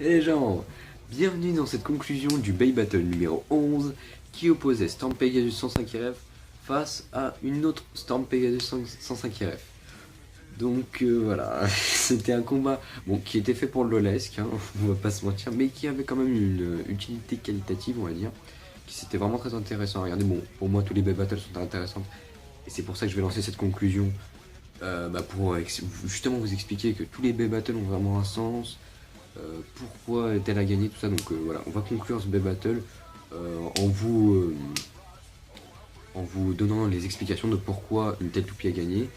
Et les gens, bienvenue dans cette conclusion du Bay Battle numéro 11 qui opposait Storm Pegasus 105 RF face à une autre Storm Pegasus 105 RF. Donc voilà, c'était un combat qui était fait pour le lolesque, hein, on va pas se mentir, mais qui avait quand même une utilité qualitative, on va dire, qui c'était vraiment très intéressant. Regardez, pour moi tous les Bay Battles sont intéressants, et c'est pour ça que je vais lancer cette conclusion, pour justement vous expliquer que tous les Bay Battles ont vraiment un sens, pourquoi est-elle à gagner, tout ça. Donc voilà, on va conclure ce Bay Battle en vous donnant les explications de pourquoi une telle toupie a gagné.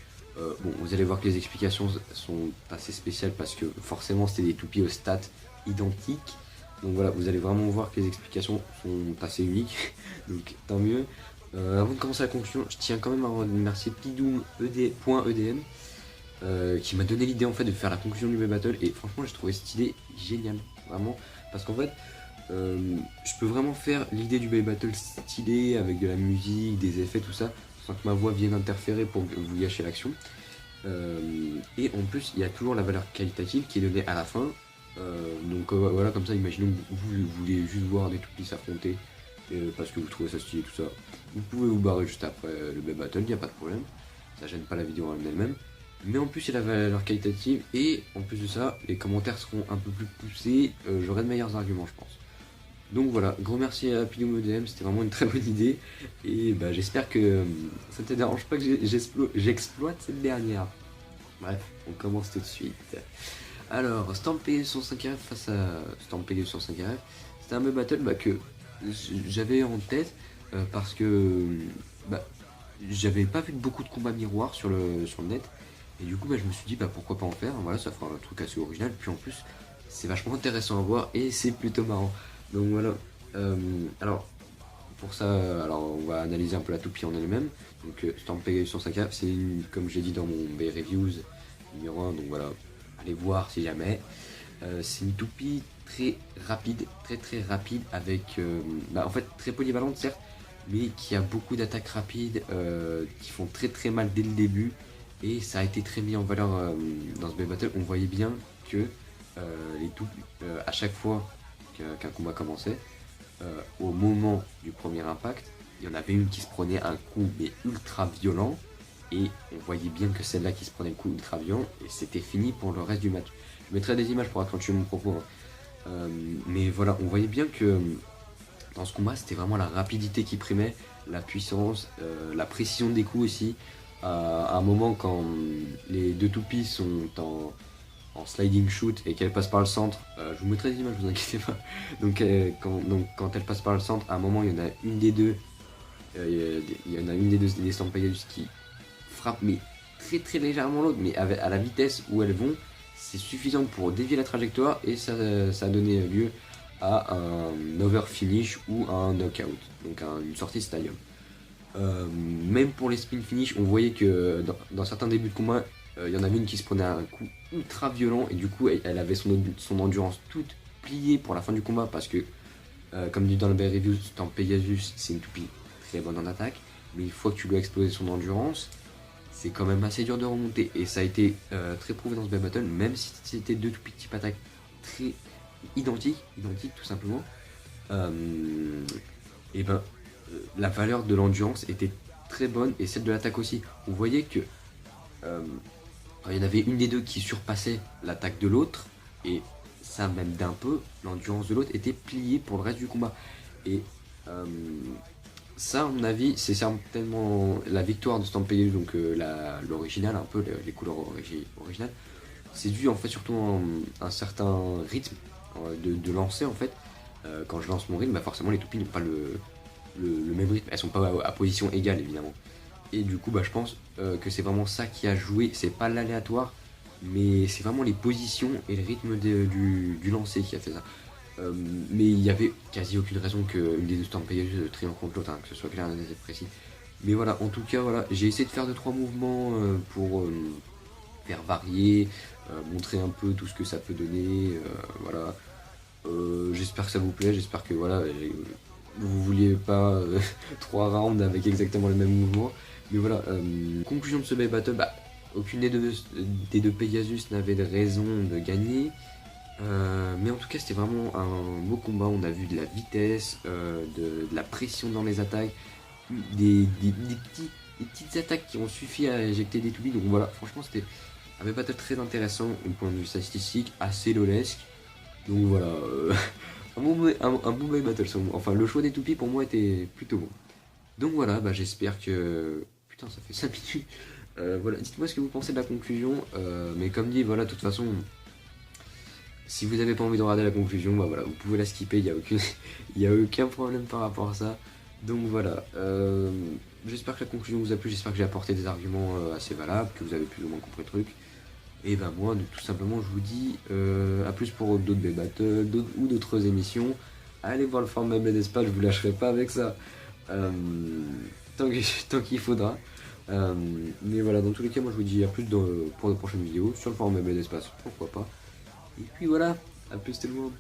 Vous allez voir que les explications sont assez spéciales parce que forcément c'était des toupies aux stats identiques. Donc voilà, vous allez vraiment voir que les explications sont assez uniques, donc tant mieux. Avant de commencer la conclusion, je tiens quand même à remercier Pidoom.edm qui m'a donné l'idée en fait de faire la conclusion du Bay Battle, et franchement j'ai trouvé cette idée géniale, vraiment, parce qu'en fait je peux vraiment faire l'idée du Bay Battle stylé avec de la musique, des effets, tout ça, sans que ma voix vienne interférer pour vous gâcher l'action. Et en plus il y a toujours la valeur qualitative qui est donnée à la fin. Voilà, comme ça, imaginons que vous voulez juste voir des toupies s'affronter parce que vous trouvez ça stylé, tout ça, vous pouvez vous barrer juste après le Bay Battle, il n'y a pas de problème, ça gêne pas la vidéo en elle-même. Mais en plus il y a la valeur qualitative, et en plus de ça les commentaires seront un peu plus poussés, j'aurai de meilleurs arguments je pense. Donc voilà, gros merci à Pidoom.edm, c'était vraiment une très bonne idée, et j'espère que ça ne te dérange pas que j'exploite cette dernière. Bref, on commence tout de suite. Alors, Storm Pegasus 105 RF face à Storm Pegasus 105 RF, c'était un Bay Battle que j'avais en tête parce que j'avais pas vu beaucoup de combats miroirs sur le net, et du coup je me suis dit pourquoi pas en faire, voilà, ça fera un truc assez original, puis en plus c'est vachement intéressant à voir et c'est plutôt marrant. Donc voilà, alors pour ça, on va analyser un peu la toupie en elle-même. Donc Storm Pegasus 105 RF, c'est comme j'ai dit dans mon Bay Reviews numéro 1, donc voilà, allez voir si jamais. C'est une toupie très rapide, très rapide, avec en fait très polyvalente certes, mais qui a beaucoup d'attaques rapides qui font très mal dès le début, et ça a été très mis en valeur dans ce Bay Battle. On voyait bien que les toupies, à chaque fois qu'un combat commençait, au moment du premier impact, il y en avait une qui se prenait un coup mais ultra violent, et on voyait bien que celle-là qui se prenait le coup ultra violent, et c'était fini pour le reste du match. Je mettrai des images pour accentuer mon propos, hein. Mais voilà, on voyait bien que dans ce combat c'était vraiment la rapidité qui primait, la puissance, la précision des coups aussi. À un moment, quand les deux toupies sont en sliding shoot et qu'elles passent par le centre, je vous mettrai des images, vous inquiétez pas. Donc quand elles passent par le centre, à un moment il y en a une des deux, des Storm Pegasus qui frappe mais très légèrement l'autre, mais à la vitesse où elles vont, c'est suffisant pour dévier la trajectoire et ça a donné lieu à un over finish ou à un knockout, donc une sortie stadium. Même pour les spin finish, on voyait que dans certains débuts de combat, il y en avait une qui se prenait un coup ultra violent et du coup elle avait son endurance toute pliée pour la fin du combat parce que, comme dit dans le Bear Review, dans Pegasus, c'est une toupie très bonne en attaque, mais une fois que tu lui as explosé son endurance, c'est quand même assez dur de remonter. Et ça a été très prouvé dans ce Bear Battle, même si c'était deux toupies type attaque très identiques tout simplement. Et ben la valeur de l'endurance était très bonne et celle de l'attaque aussi. On voyait que il y en avait une des deux qui surpassait l'attaque de l'autre et ça même d'un peu, l'endurance de l'autre était pliée pour le reste du combat. Et ça, à mon avis, c'est certainement la victoire de Stampede, donc l'original, un peu les couleurs originales. C'est dû en fait surtout à un certain rythme de lancer en fait. Quand je lance mon rythme, bah forcément les toupies n'ont pas le même rythme, elles sont pas à position égale évidemment. Et du coup, bah, je pense que c'est vraiment ça qui a joué, c'est pas l'aléatoire, mais c'est vraiment les positions et le rythme du lancer qui a fait ça. Mais il n'y avait quasi aucune raison qu'une des deux Stampede triomphe contre l'autre, hein, que ce soit clair, net et précis. Mais voilà, en tout cas, voilà, j'ai essayé de faire 2-3 mouvements pour faire varier, montrer un peu tout ce que ça peut donner, voilà. J'espère que ça vous plaît, j'espère que voilà, vous vouliez pas 3 rounds avec exactement le même mouvement. Mais voilà, conclusion de ce Bay Battle, bah, aucune des deux Pegasus n'avait de raison de gagner. Mais en tout cas, c'était vraiment un beau combat. On a vu de la vitesse, de la pression dans les attaques, des petites attaques qui ont suffi à éjecter des toupies. Donc voilà, franchement, c'était un battle très intéressant au point de vue statistique, assez lolesque. Donc voilà, un bon battle. Enfin, le choix des toupies pour moi était plutôt bon. Donc voilà, bah, j'espère que... Putain, ça fait 5 minutes. Voilà, dites-moi ce que vous pensez de la conclusion. Mais comme dit, voilà, de toute façon... Si vous n'avez pas envie de regarder la conclusion, bah voilà, vous pouvez la skipper, il y a aucun problème par rapport à ça. Donc voilà, j'espère que la conclusion vous a plu, j'espère que j'ai apporté des arguments assez valables, que vous avez plus ou moins compris le truc. Et ben moi, tout simplement, je vous dis à plus pour d'autres battles ou d'autres émissions. Allez voir le format d'espace, je vous lâcherai pas avec ça. Tant qu'il faudra. Mais voilà, dans tous les cas, moi je vous dis à plus pour de prochaines vidéos sur le format d'espace, pourquoi pas. Et puis voilà, à plus tout le monde.